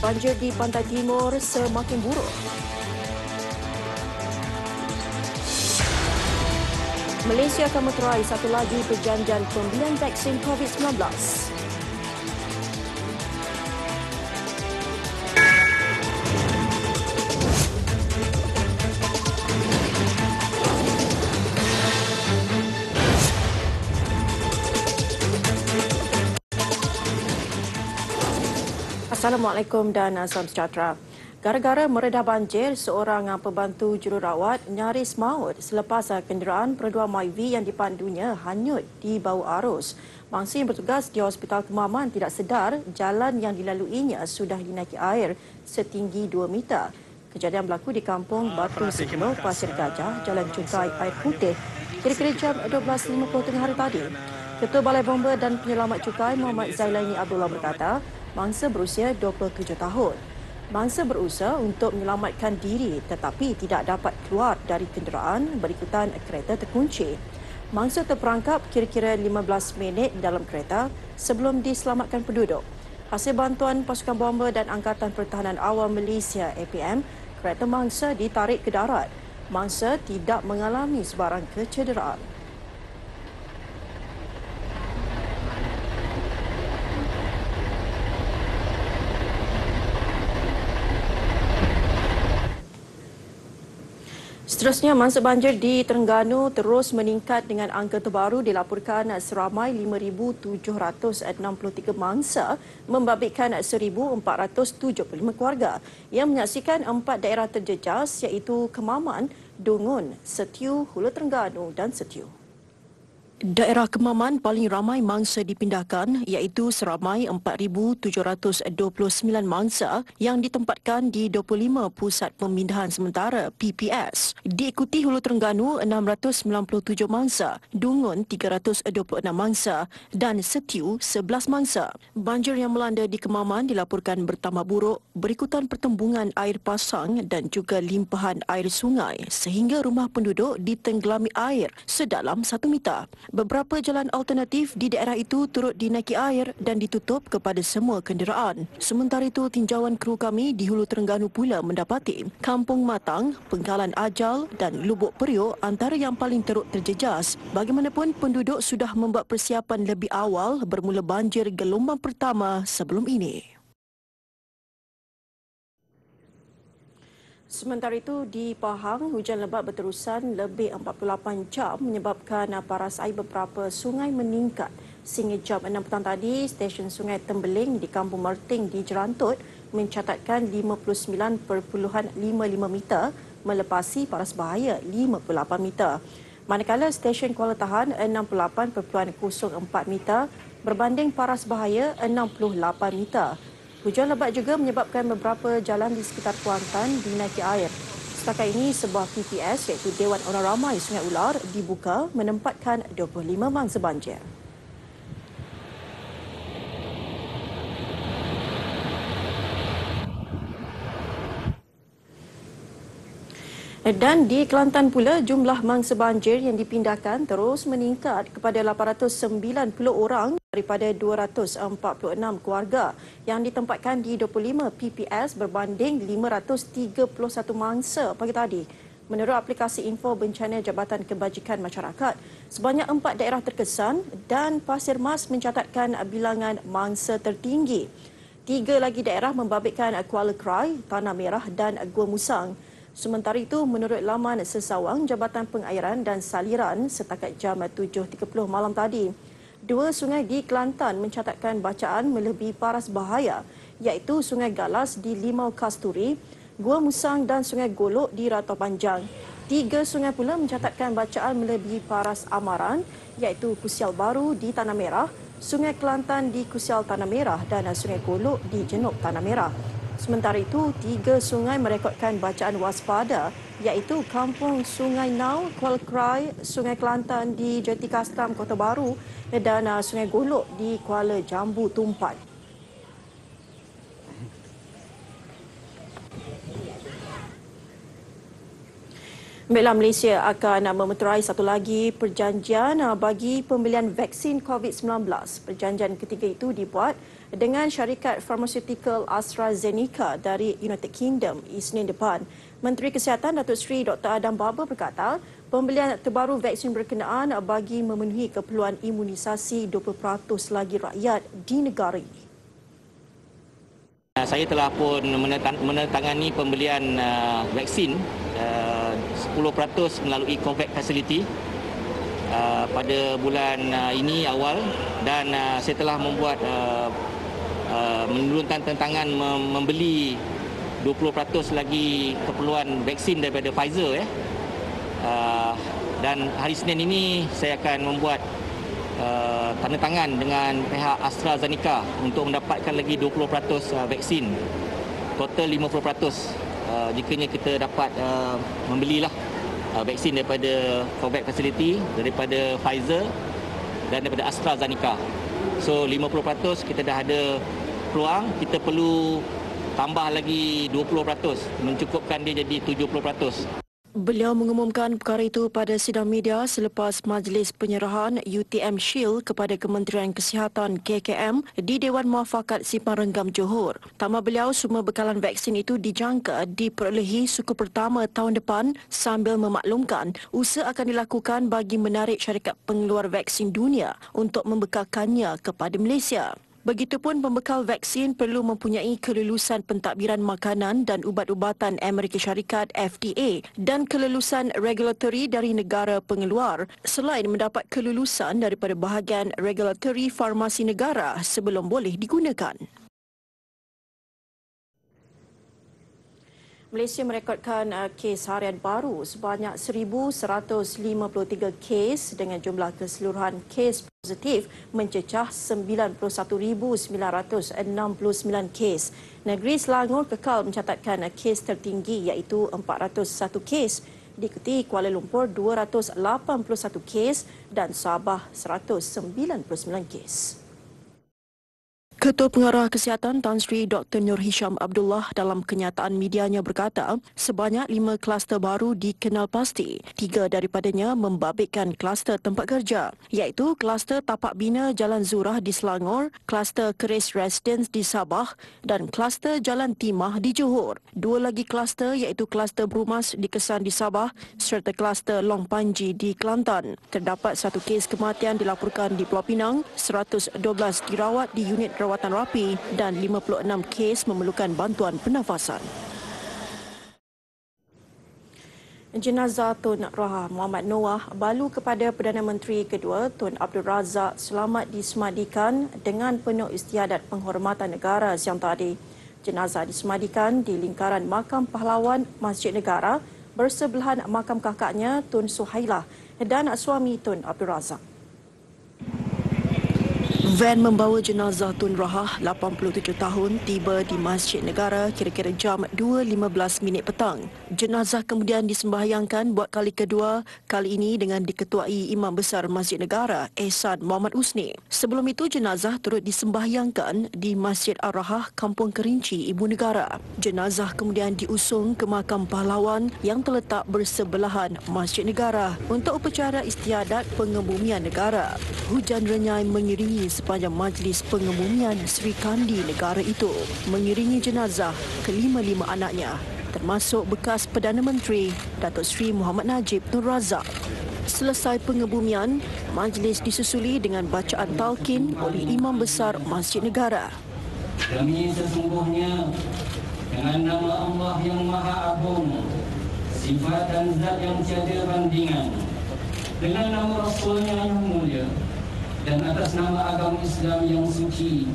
Banjir di pantai timur semakin buruk. Malaysia akan meterai satu lagi perjanjian pembelian vaksin COVID-19. Assalamualaikum dan salam sejahtera. Gara-gara meredah banjir, seorang pembantu jururawat nyaris maut selepas kenderaan Perodua Myvi yang dipandunya hanyut di bawah arus. Mangsa yang bertugas di Hospital Kemaman tidak sedar jalan yang dilaluinya sudah dinaiki air setinggi 2 meter. Kejadian berlaku di kampung Batu Segno, Pasir Gajah, Jalan Cungkai Air Putih, kira-kira jam 12.50 tengah hari tadi. Ketua Balai Bomba dan Penyelamat Cukai Muhammad Zailaini Abdullah berkata, mangsa berusia 27 tahun. Mangsa berusaha untuk menyelamatkan diri tetapi tidak dapat keluar dari kenderaan berikutan kereta terkunci. Mangsa terperangkap kira-kira 15 minit dalam kereta sebelum diselamatkan penduduk. Hasil bantuan pasukan bomba dan Angkatan Pertahanan Awam Malaysia APM, kereta mangsa ditarik ke darat. Mangsa tidak mengalami sebarang kecederaan. Seterusnya, mangsa banjir di Terengganu terus meningkat dengan angka terbaru dilaporkan seramai 5,763 mangsa membabitkan 1,475 keluarga yang menyaksikan 4 daerah terjejas iaitu Kemaman, Dungun, Setiu, Hulu Terengganu dan Setiu. Daerah Kemaman paling ramai mangsa dipindahkan iaitu seramai 4,729 mangsa yang ditempatkan di 25 pusat pemindahan sementara PPS. Diikuti Hulu Terengganu 697 mangsa, Dungun 326 mangsa dan Setiu 11 mangsa. Banjir yang melanda di Kemaman dilaporkan bertambah buruk berikutan pertembungan air pasang dan juga limpahan air sungai sehingga rumah penduduk ditenggelami air sedalam 1 meter. Beberapa jalan alternatif di daerah itu turut dinaiki air dan ditutup kepada semua kenderaan. Sementara itu, tinjauan kru kami di Hulu Terengganu pula mendapati Kampung Matang, Pengkalan Ajal dan Lubuk Periuk antara yang paling teruk terjejas. Bagaimanapun, penduduk sudah membuat persiapan lebih awal bermula banjir gelombang pertama sebelum ini. Sementara itu, di Pahang, hujan lebat berterusan lebih 48 jam menyebabkan paras air beberapa sungai meningkat. Sehingga jam 6 petang tadi, stesen Sungai Tembeling di Kampung Merting di Jerantut mencatatkan 59.55 meter melepasi paras bahaya 58 meter. Manakala stesen Kuala Tahan 68.04 meter berbanding paras bahaya 68 meter. Hujan lebat juga menyebabkan beberapa jalan di sekitar Kuantan dinaiki air. Setakat ini, sebuah PPS iaitu Dewan Orang Ramai Sungai Ular dibuka menempatkan 25 mangsa banjir. Dan di Kelantan pula, jumlah mangsa banjir yang dipindahkan terus meningkat kepada 890 orang daripada 246 keluarga yang ditempatkan di 25 PPS berbanding 531 mangsa pagi tadi. Menurut aplikasi info bencana Jabatan Kebajikan Masyarakat, sebanyak 4 daerah terkesan dan Pasir Mas mencatatkan bilangan mangsa tertinggi. 3 lagi daerah membabitkan Kuala Krai, Tanah Merah dan Gua Musang. Sementara itu, menurut laman Sesawang Jabatan Pengairan dan Saliran setakat jam 7.30 malam tadi, 2 sungai di Kelantan mencatatkan bacaan melebihi paras bahaya iaitu Sungai Galas di Limau Kasturi, Gua Musang dan Sungai Golok di Ratau Panjang. 3 sungai pula mencatatkan bacaan melebihi paras amaran iaitu Kusial Baru di Tanah Merah, Sungai Kelantan di Kusial Tanah Merah dan Sungai Golok di Jenub Tanah Merah. Sementara itu, 3 sungai merekodkan bacaan waspada iaitu Kampung Sungai Nau, Kuala Krai, Sungai Kelantan di Jeti Kastam, Kota Baru dan Sungai Golok di Kuala Jambu Tumpat. Baiklah, Malaysia akan memeterai satu lagi perjanjian bagi pembelian vaksin COVID-19. Perjanjian ketiga itu dibuat dengan syarikat farmaseutical AstraZeneca dari United Kingdom Isnin depan. Menteri Kesihatan Datuk Seri Dr. Adam Baba berkata, pembelian terbaru vaksin berkenaan bagi memenuhi keperluan imunisasi 20% lagi rakyat di negara ini. Saya telah pun menandatangani pembelian vaksin 10% melalui COVAX Facility pada bulan ini awal, dan saya telah membuat menurunkan tentangan membeli 20% lagi keperluan vaksin daripada Pfizer. Dan hari Senin ini saya akan membuat tanda tangan dengan pihak AstraZeneca untuk mendapatkan lagi 20% vaksin. Total 50%. Jikanya kita dapat membelilah vaksin daripada COVAX Facility, daripada Pfizer dan daripada AstraZeneca. So 50% kita dah ada peluang, kita perlu tambah lagi 20%, mencukupkan dia jadi 70%. Beliau mengumumkan perkara itu pada sidang media selepas majlis penyerahan UTM Shield kepada Kementerian Kesihatan KKM di Dewan Muafakat Simpang Renggam Johor. Tambah beliau, semua bekalan vaksin itu dijangka diperolehi suku pertama tahun depan sambil memaklumkan usaha akan dilakukan bagi menarik syarikat pengeluar vaksin dunia untuk membekalkannya kepada Malaysia. Begitupun pembekal vaksin perlu mempunyai kelulusan pentadbiran makanan dan ubat-ubatan Amerika Syarikat FDA dan kelulusan regulatori dari negara pengeluar selain mendapat kelulusan daripada bahagian regulatori farmasi negara sebelum boleh digunakan. Malaysia merekodkan kes harian baru sebanyak 1,153 kes dengan jumlah keseluruhan kes positif mencecah 91,969 kes. Negeri Selangor kekal mencatatkan kes tertinggi iaitu 401 kes, diikuti Kuala Lumpur 281 kes dan Sabah 199 kes. Ketua Pengarah Kesihatan Tan Sri Dr. Nur Hisham Abdullah dalam kenyataan medianya berkata, sebanyak 5 kluster baru dikenal pasti. 3 daripadanya membabitkan kluster tempat kerja, iaitu kluster tapak bina Jalan Zurah di Selangor, kluster Keris Residence di Sabah dan kluster Jalan Timah di Johor. 2 lagi kluster iaitu kluster Brumas di Kesan di Sabah serta kluster Long Panji di Kelantan. Terdapat 1 kes kematian dilaporkan di Pulau Pinang, 112 dirawat di unit rawatan rapi dan 56 kes memerlukan bantuan pernafasan. Jenazah Tun Raha Muhammad Noah balu kepada Perdana Menteri kedua Tun Abdul Razak selamat disemadikan dengan penuh istiadat penghormatan negara siang tadi. Jenazah disemadikan di lingkaran makam pahlawan Masjid Negara bersebelahan makam kakaknya Tun Suhailah dan suami Tun Abdul Razak. Van membawa jenazah Tun Rahah 87 tahun tiba di Masjid Negara kira-kira jam 2.15 petang. Jenazah kemudian disembahyangkan buat kali kedua, kali ini dengan diketuai Imam Besar Masjid Negara Ehsan Muhammad Usni. Sebelum itu jenazah turut disembahyangkan di Masjid Ar-Rahah Kampung Kerinci Ibu Negara. Jenazah kemudian diusung ke makam pahlawan yang terletak bersebelahan Masjid Negara untuk upacara istiadat pengebumian negara. Hujan renyai mengiringi sepanjang majlis pengebumian Sri Kandi negara itu, mengiringi jenazah kelima-lima anaknya, termasuk bekas Perdana Menteri Datuk Seri Muhammad Najib Tun Razak. Selesai pengebumian, majlis disusuli dengan bacaan talqin oleh Imam Besar Masjid Negara. Demi sesungguhnya dengan nama Allah yang Maha Agung, sifat dan zat yang tiada bandingan, dengan nama Rasulnya yang mulia, dan atas nama agama Islam yang suci.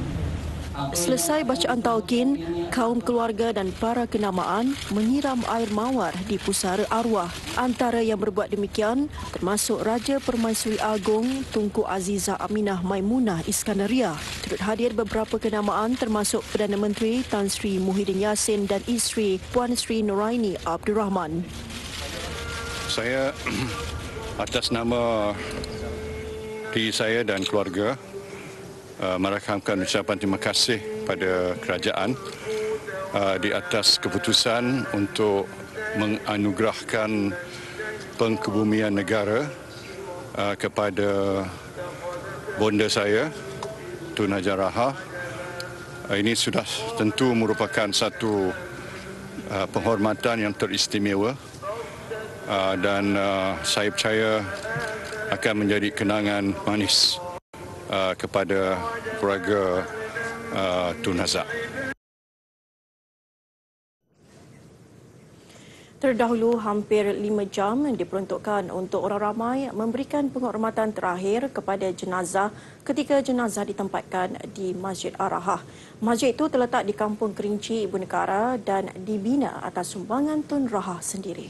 Selesai bacaan talqin, kaum keluarga dan para kenamaan menyiram air mawar di pusara arwah. Antara yang berbuat demikian termasuk Raja Permaisuri Agong Tunku Azizah Aminah Maimunah Iskandariah. Turut hadir beberapa kenamaan termasuk Perdana Menteri Tan Sri Muhyiddin Yassin dan isteri Puan Sri Nuraini Abdul Rahman. Saya atas nama diri saya dan keluarga merakamkan ucapan terima kasih pada kerajaan di atas keputusan untuk menganugerahkan pengkebumian negara kepada bonda saya Tun Hajar Rahah Ini sudah tentu merupakan satu penghormatan yang teristimewa dan saya percaya akan menjadi kenangan manis kepada keluarga Tun Razak. Terdahulu hampir 5 jam diperuntukkan untuk orang ramai memberikan penghormatan terakhir kepada jenazah ketika jenazah ditempatkan di Masjid Ar-Rahah. Masjid itu terletak di Kampung Kerinci, Ibu Negara dan dibina atas sumbangan Tun Rahah sendiri.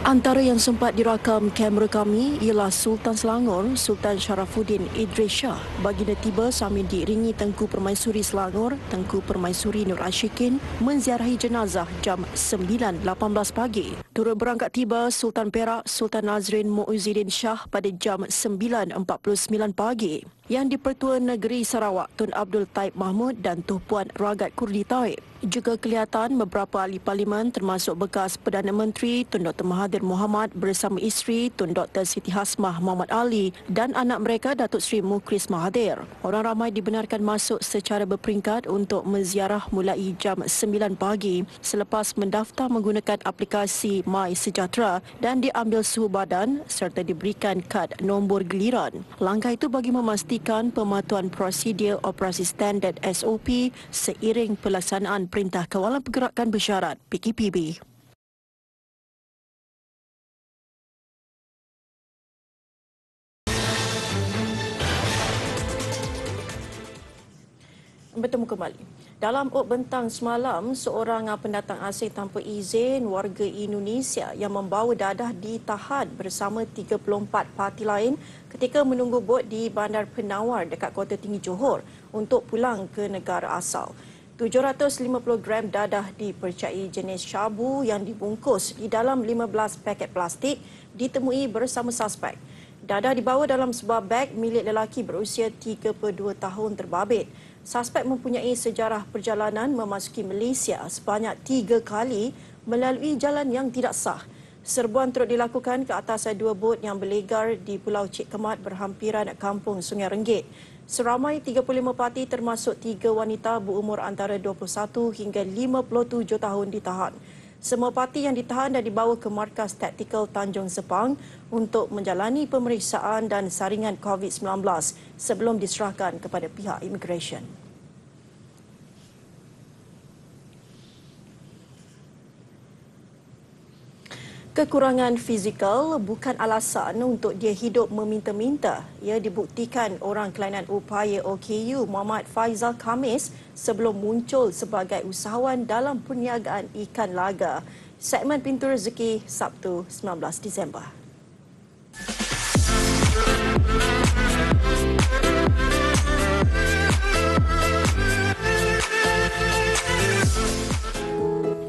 Antara yang sempat dirakam kamera kami ialah Sultan Selangor, Sultan Sharafuddin Idris Shah. Baginda tiba sambil diiringi Tengku Permaisuri Selangor, Tengku Permaisuri Nur Ashikin menziarahi jenazah jam 9.18 pagi. Turut berangkat tiba Sultan Perak, Sultan Nazrin Muizzuddin Shah pada jam 9.49 pagi. Yang di-Pertua Negeri Sarawak Tun Abdul Taib Mahmud dan Tuan Ragat Kurdi Taib. Juga kelihatan beberapa ahli parlimen termasuk bekas Perdana Menteri Tun Dr. Mahathir Mohamad bersama isteri Tun Dr. Siti Hasmah Muhammad Ali dan anak mereka Datuk Seri Mukhlis Mahathir. Orang ramai dibenarkan masuk secara berperingkat untuk menziarah mulai jam 9 pagi selepas mendaftar menggunakan aplikasi My Sejahtera dan diambil suhu badan serta diberikan kad nombor giliran. Langkah itu bagi memastikan pematuhan prosedur operasi standard SOP seiring pelaksanaan Perintah Kawalan Pergerakan Bersyarat PKPB. Bertemu kembali. Dalam op bentang semalam, seorang pendatang asing tanpa izin warga Indonesia yang membawa dadah ditahan bersama 34 parti lain ketika menunggu bot di Bandar Penawar dekat Kota Tinggi Johor untuk pulang ke negara asal. 750 gram dadah dipercayai jenis syabu yang dibungkus di dalam 15 paket plastik ditemui bersama suspek. Dadah dibawa dalam sebuah beg milik lelaki berusia 32 tahun terbabit. Suspek mempunyai sejarah perjalanan memasuki Malaysia sebanyak 3 kali melalui jalan yang tidak sah. Serbuan turut dilakukan ke atas 2 bot yang berlegar di Pulau Cik Kemat berhampiran Kampung Sungai Renggit. Seramai 35 parti termasuk 3 wanita berumur antara 21 hingga 57 tahun ditahan. Semua parti yang ditahan dan dibawa ke Markas Taktikal Tanjung Sepang untuk menjalani pemeriksaan dan saringan COVID-19 sebelum diserahkan kepada pihak imigresen. Kekurangan fizikal bukan alasan untuk dia hidup meminta-minta. Ia dibuktikan orang kelainan upaya OKU Muhammad Faizal Khamis sebelum muncul sebagai usahawan dalam perniagaan ikan laga. Segmen Pintu Rezeki, Sabtu 19 Disember.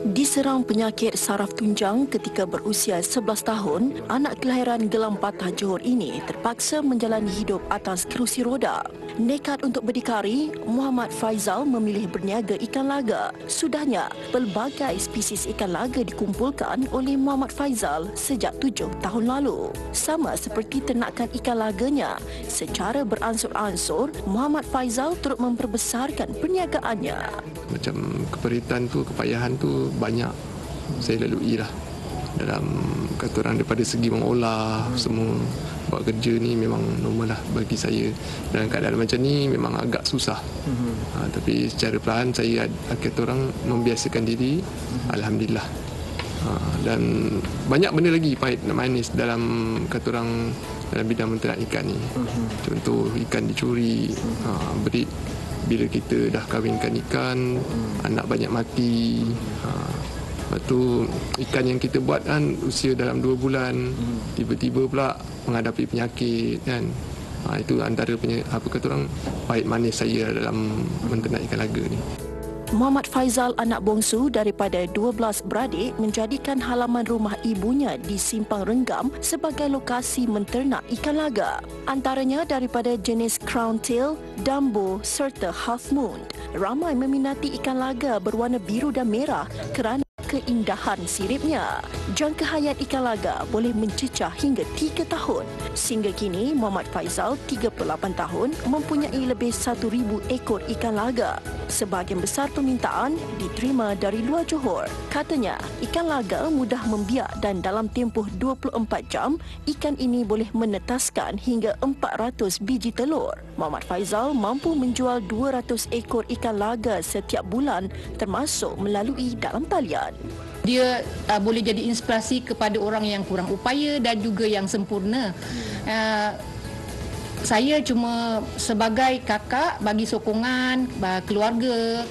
Diserang penyakit saraf tunjang ketika berusia 11 tahun, anak kelahiran Gelam Patah Johor ini terpaksa menjalani hidup atas kerusi roda. Nekat untuk berdikari, Muhammad Faizal memilih berniaga ikan laga. Sudahnya, pelbagai spesies ikan laga dikumpulkan oleh Muhammad Faizal sejak 7 tahun lalu. Sama seperti ternakan ikan laganya, secara beransur-ansur, Muhammad Faizal turut memperbesarkan perniagaannya. Macam keperitan tu, kepayahan tu banyak saya lalui lah. Dalam kata orang daripada segi mengolah semua, buat kerja ni memang normal lah bagi saya. Dalam keadaan macam ni memang agak susah. Tapi secara perlahan saya kata orang membiasakan diri. Alhamdulillah. Dan banyak benda lagi pahit dan manis dalam kata orang dalam bidang menternak ikan ni. Contoh ikan dicuri, berit bila kita dah kahwinkan ikan, anak banyak mati. Lepas tu ikan yang kita buat kan usia dalam 2 bulan, tiba-tiba pula menghadapi penyakit kan. Itu antara apa kata orang pahit manis saya dalam menternak ikan laga ni. Muhammad Faizal, anak bongsu daripada 12 beradik, menjadikan halaman rumah ibunya di Simpang Renggam sebagai lokasi menternak ikan laga. Antaranya daripada jenis Crown Tail, Dumbo serta Half Moon. Ramai meminati ikan laga berwarna biru dan merah kerana keindahan siripnya. Jangka hayat ikan laga boleh mencecah hingga 3 tahun. Sehingga kini, Muhammad Faizal, 38 tahun, mempunyai lebih 1,000 ekor ikan laga. Sebahagian besar permintaan diterima dari luar Johor. Katanya, ikan laga mudah membiak dan dalam tempoh 24 jam, ikan ini boleh menetaskan hingga 400 biji telur. Muhammad Faizal mampu menjual 200 ekor ikan laga setiap bulan, termasuk melalui dalam talian. Dia boleh jadi inspirasi kepada orang yang kurang upaya dan juga yang sempurna. Saya cuma sebagai kakak bagi sokongan keluarga.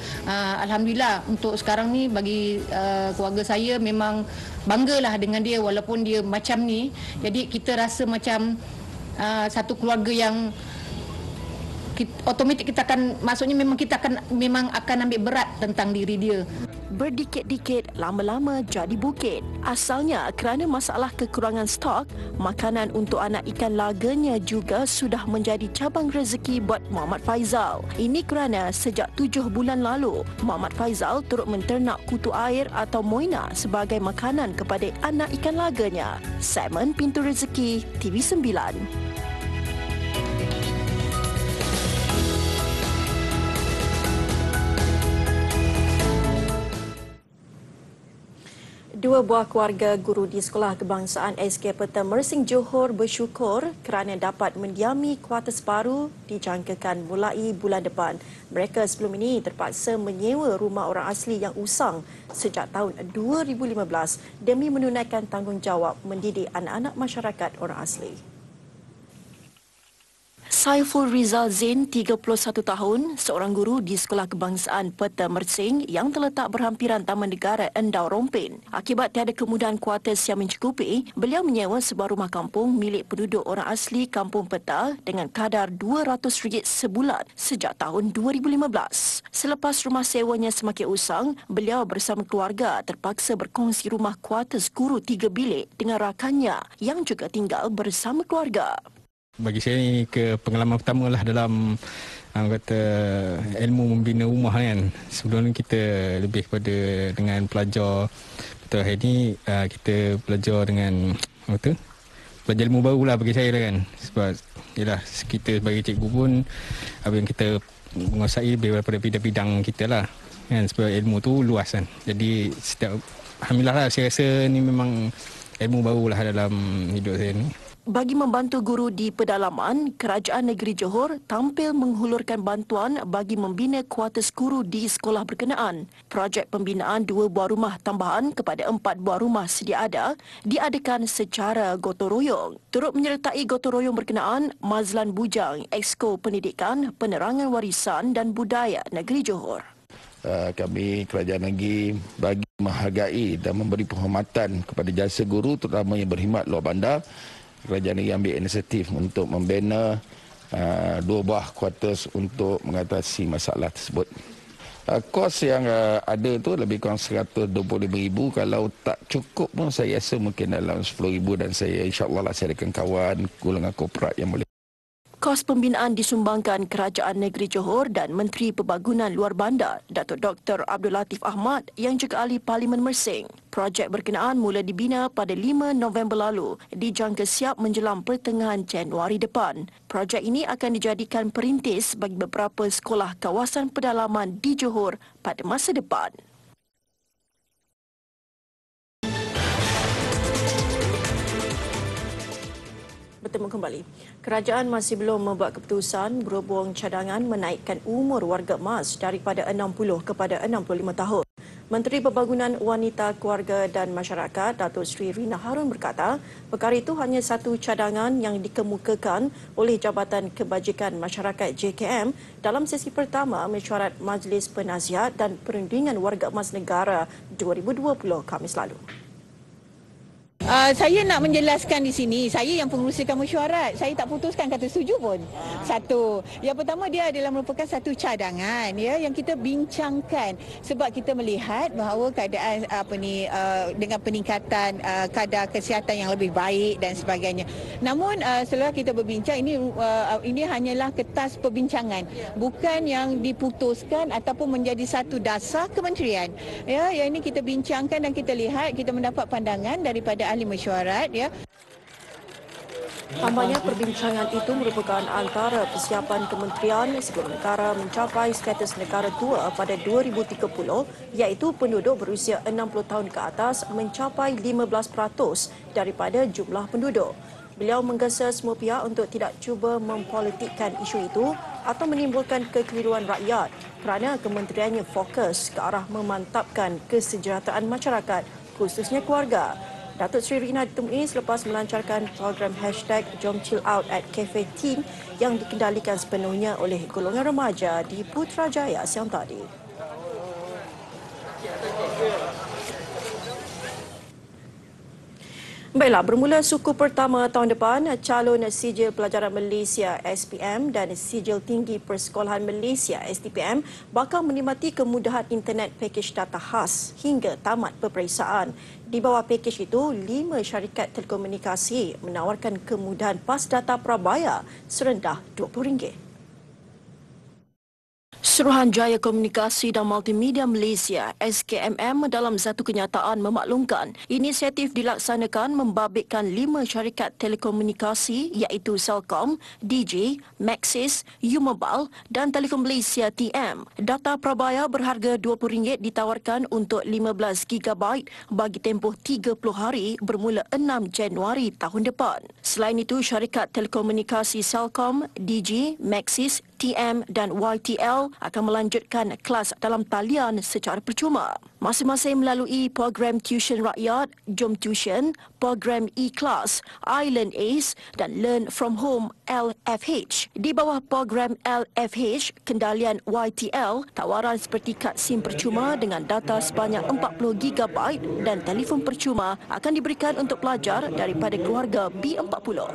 Alhamdulillah untuk sekarang ni bagi keluarga saya memang banggalah dengan dia walaupun dia macam ni. Jadi kita rasa macam satu keluarga yang otomatik kita akan, maksudnya memang akan ambil berat tentang diri dia. Berdikit-dikit, lama-lama jadi bukit. Asalnya kerana masalah kekurangan stok, makanan untuk anak ikan laganya juga sudah menjadi cabang rezeki buat Muhammad Faizal. Ini kerana sejak 7 bulan lalu, Muhammad Faizal turut menternak kutu air atau moina sebagai makanan kepada anak ikan laganya. Simon Pintu Rezeki, TV9. Dua buah keluarga guru di Sekolah Kebangsaan SK Peta Mersing Johor bersyukur kerana dapat mendiami kuartus baru dijangkakan mulai bulan depan. Mereka sebelum ini terpaksa menyewa rumah orang asli yang usang sejak tahun 2015 demi menunaikan tanggungjawab mendidik anak-anak masyarakat orang asli. Saiful Rizal Zain, 31 tahun, seorang guru di Sekolah Kebangsaan Peta Mersing yang terletak berhampiran Taman Negara Endau Rompin. Akibat tiada kemudahan kuartus yang mencukupi, beliau menyewa sebuah rumah kampung milik penduduk orang asli Kampung Peta dengan kadar RM200 sebulan sejak tahun 2015. Selepas rumah sewanya semakin usang, beliau bersama keluarga terpaksa berkongsi rumah kuartus guru 3 bilik dengan rakannya yang juga tinggal bersama keluarga. Bagi saya ni pengalaman pertama lah dalam ilmu membina rumah kan. Sebelum ni kita lebih kepada dengan pelajar. Betul, hari ni kita belajar dengan belajar ilmu baru lah bagi saya lah kan. Sebab yelah, kita sebagai cikgu pun apa yang kita menguasai lebih daripada bidang-bidang kita lah kan. Sebab ilmu tu luas kan. Jadi alhamdulillah lah, saya rasa ni memang ilmu baru lah dalam hidup saya ni. Bagi membantu guru di pedalaman, Kerajaan Negeri Johor tampil menghulurkan bantuan bagi membina kuartus guru di sekolah berkenaan. Projek pembinaan 2 buah rumah tambahan kepada 4 buah rumah sedia ada diadakan secara gotong royong. Turut menyertai gotong royong berkenaan, Mazlan Bujang, Exco Pendidikan, Penerangan Warisan dan Budaya Negeri Johor. Kami kerajaan negeri bagi menghargai dan memberi penghormatan kepada jasa guru terutama yang berkhidmat luar bandar. Kerajaan negeri ambil inisiatif untuk membina 2 buah kuartus untuk mengatasi masalah tersebut. Kos yang ada itu lebih kurang RM125,000. Kalau tak cukup pun saya rasa mungkin dalam RM10,000 dan saya insyaAllah lah saya adakan kawan golongan korporat yang boleh. Kos pembinaan disumbangkan Kerajaan Negeri Johor dan Menteri Pembangunan Luar Bandar, Datuk Dr. Abdul Latif Ahmad yang juga ahli Parlimen Mersing. Projek berkenaan mula dibina pada 5 November lalu, dijangka siap menjelang pertengahan Januari depan. Projek ini akan dijadikan perintis bagi beberapa sekolah kawasan pedalaman di Johor pada masa depan. Bertemu kembali. Kerajaan masih belum membuat keputusan berhubung cadangan menaikkan umur warga emas daripada 60 kepada 65 tahun. Menteri Pembangunan Wanita, Keluarga dan Masyarakat, Datuk Seri Rina Harun berkata, perkara itu hanya satu cadangan yang dikemukakan oleh Jabatan Kebajikan Masyarakat JKM dalam sesi pertama mesyuarat Majlis Penasihat dan Perundingan Warga Emas Negara 2020 Khamis lalu. Saya nak menjelaskan di sini, saya yang pengerusikan mesyuarat. Saya tak putuskan kata setuju pun. Satu. Yang pertama, dia adalah merupakan satu cadangan ya yang kita bincangkan sebab kita melihat bahawa keadaan dengan peningkatan kadar kesihatan yang lebih baik dan sebagainya. Namun setelah kita berbincang, ini hanyalah kertas perbincangan, bukan yang diputuskan ataupun menjadi satu dasar kementerian. Ya, yang ini kita bincangkan dan kita lihat, kita mendapat pandangan daripada ahli mesyuarat ya. Tambahnya, perbincangan itu merupakan antara persiapan kementerian sebelum negara mencapai status negara tua pada 2030, iaitu penduduk berusia 60 tahun ke atas mencapai 15% daripada jumlah penduduk. Beliau menggesa semua pihak untuk tidak cuba mempolitikkan isu itu atau menimbulkan kekeliruan rakyat kerana kementeriannya fokus ke arah memantapkan kesejahteraan masyarakat, khususnya keluarga. Datuk Seri Rina ditemui selepas melancarkan program #JomChillOut@Cafe Teen yang dikendalikan sepenuhnya oleh golongan remaja di Putrajaya siang tadi. Baiklah, bermula suku pertama tahun depan, calon Sijil Pelajaran Malaysia SPM dan Sijil Tinggi Persekolahan Malaysia STPM bakal menikmati kemudahan internet pakej data khas hingga tamat peperiksaan. Di bawah pakej itu, 5 syarikat telekomunikasi menawarkan kemudahan pas data prabayar serendah RM20. Suruhanjaya Komunikasi dan Multimedia Malaysia SKMM dalam satu kenyataan memaklumkan inisiatif dilaksanakan membabitkan 5 syarikat telekomunikasi iaitu Celcom, Digi, Maxis, U-Mobile dan Telekom Malaysia TM. Data prabayar berharga RM20 ditawarkan untuk 15 GB bagi tempoh 30 hari bermula 6 Januari tahun depan. Selain itu, syarikat telekomunikasi Celcom, Digi, Maxis, TM dan YTL akan melanjutkan kelas dalam talian secara percuma. Masing-masing melalui program tuition rakyat, Jom Tuition, program e-class, iLearn Ace dan Learn From Home LFH. Di bawah program LFH, kendalian YTL, tawaran seperti kad SIM percuma dengan data sebanyak 40 GB dan telefon percuma akan diberikan untuk pelajar daripada keluarga B40.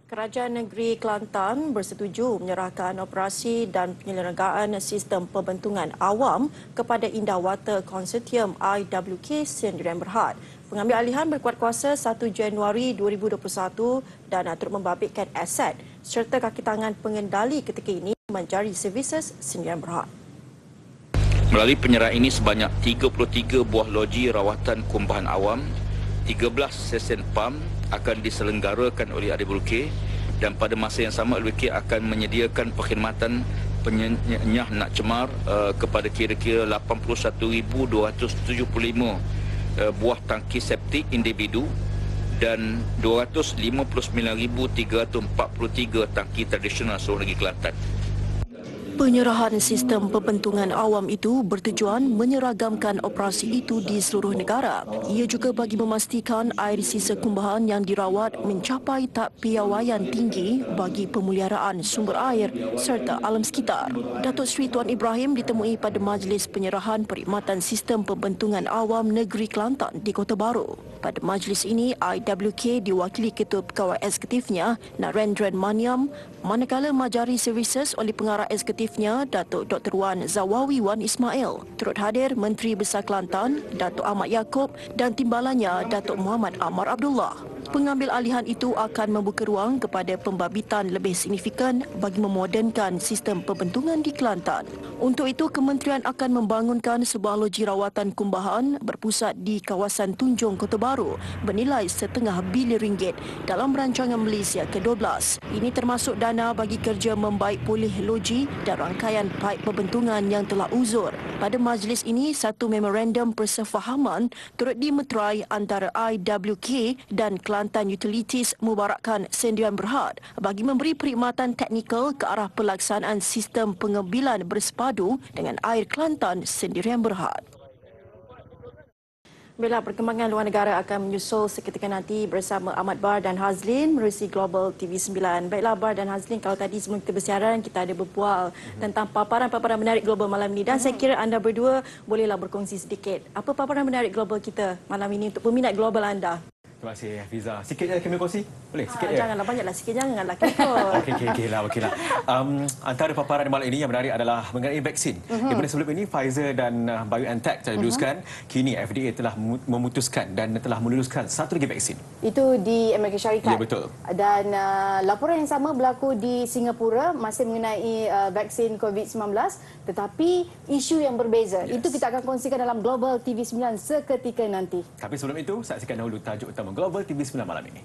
Kerajaan Negeri Kelantan bersetuju menyerahkan operasi dan penyelenggaraan sistem pembentungan awam kepada Indah Water Consortium IWK Sdn Bhd. Pengambil alihan berkuat kuasa 1 Januari 2021 dan turut membabitkan aset serta kaki tangan pengendali ketika ini Manjari Services Sdn Bhd. Melalui penyerahan ini sebanyak 33 buah loji rawatan kumbahan awam, 13 stesen pam akan diselenggarakan oleh IWK dan pada masa yang sama IWK akan menyediakan perkhidmatan penyenyah nak cemar kepada kira-kira 81,275 buah tangki septik individu dan 259,343 tangki tradisional seluruh negeri Kelantan. Penyerahan sistem pembentungan awam itu bertujuan menyeragamkan operasi itu di seluruh negara. Ia juga bagi memastikan air sisa kumbahan yang dirawat mencapai tahap piawaian tinggi bagi pemeliharaan sumber air serta alam sekitar. Datuk Seri Tuan Ibrahim ditemui pada majlis penyerahan perkhidmatan sistem pembentungan awam negeri Kelantan di Kota Baru. Pada majlis ini, IWK diwakili Ketua Pegawai Eksekutifnya Narendran Maniam, manakala Manjari Services oleh Pengarah Eksekutifnya Datuk Dr. Wan Zawawi Wan Ismail. Turut hadir Menteri Besar Kelantan Datuk Ahmad Yaakob dan timbalannya Datuk Muhammad Amar Abdullah. Pengambil alihan itu akan membuka ruang kepada pembabitan lebih signifikan bagi memodernkan sistem pembentungan di Kelantan. Untuk itu, kementerian akan membangunkan sebuah loji rawatan kumbahan berpusat di kawasan Tunjung Kota Baru bernilai RM0.5 bilion dalam rancangan Malaysia ke-12. Ini termasuk dana bagi kerja membaik pulih loji dan rangkaian paip pembentungan yang telah uzur. Pada majlis ini, satu memorandum persefahaman turut dimeterai antara IWK dan Kelantan Utilities Mubarakan Sdn Bhd bagi memberi perkhidmatan teknikal ke arah pelaksanaan sistem pengebilan bersepadu dengan air Kelantan Sdn Bhd. Bila perkembangan luar negara akan menyusul seketika nanti bersama Ahmad Bar dan Hazlin menerusi Global TV9. Baiklah Bar dan Hazlin, kalau tadi sebelum kita bersiaran kita ada berbual tentang paparan-paparan menarik global malam ini dan saya kira anda berdua bolehlah berkongsi sedikit. Apa paparan menarik global kita malam ini untuk peminat global anda? Terima kasih Fiza. Sikit je kami kongsi. Boleh sikit je. Janganlah banyaklah, sikit janganlah kekot. Okeylah. Antara paparan malam ini yang menarik adalah mengenai vaksin. Di mana sebelum ini Pfizer dan BioNTech telah diluluskan, kini FDA telah memutuskan dan telah meluluskan satu lagi vaksin. Itu di Amerika Syarikat. Ya, betul. Dan laporan yang sama berlaku di Singapura masih mengenai vaksin COVID-19, tetapi isu yang berbeza. Yes. Itu kita akan kongsikan dalam Global TV9 seketika nanti. Tapi sebelum itu, saksikan dahulu tajuk utama Global TV9 malam ini.